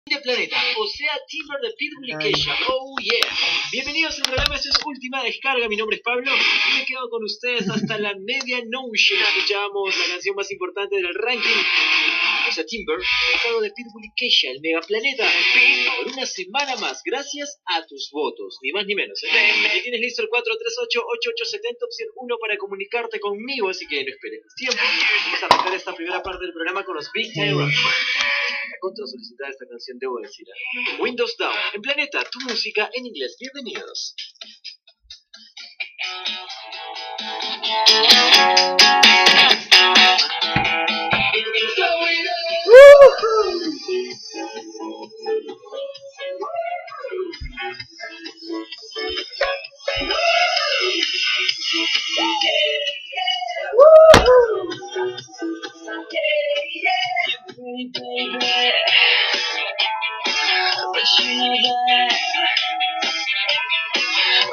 de Planeta, o sea, Timber de Pitbull y Kesha. Oh yeah. Bienvenidos al programa, esta es última descarga. Mi nombre es Pablo y me quedo con ustedes hasta la medianoche. Escuchamos la canción más importante del ranking, o sea, Timber, sacado de Pitbull y Kesha, el Megaplaneta, por una semana más, gracias a tus votos, ni más ni menos. Y tienes listo el 438-8870, opción 1 para comunicarte conmigo, así que no esperes más tiempo. Vamos a arrancar esta primera parte del programa con los Big Time Rush. Contra solicitar esta canción debo decir Windows Down, en Planeta, tu música en inglés. Bienvenidos.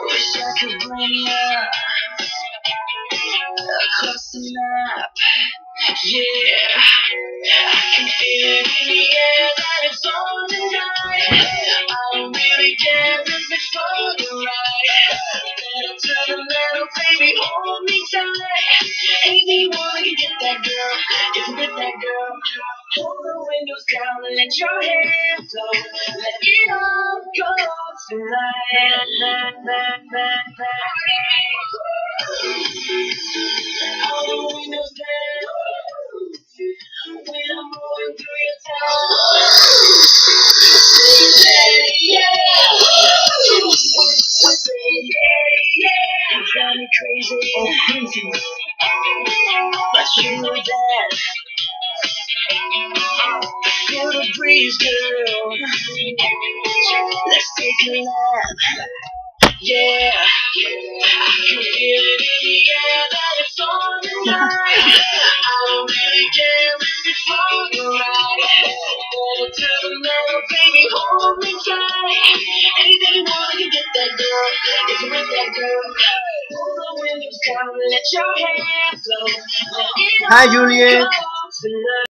Wish I could bring you across the map. Yeah, I can feel it in the air that it's on tonight. I don't really care if it's for the ride. Better to the metal, baby, hold me tight. Anything you want, I can get that girl. If you get that girl, hold the windows down and let your hair flow. Let it all go tonight. All the windows down when I'm rolling through your town. You drive me crazy, but you know that feel the breeze, girl. Let's take a lap. Yeah, I can feel it in the air that it's on tonight. I don't really care if it's for the ride. Better to the metal, baby, hold me tight. Anything you want, you get that girl. If you're with that girl, pull the windows down and let your hair flow. Let it all go tonight.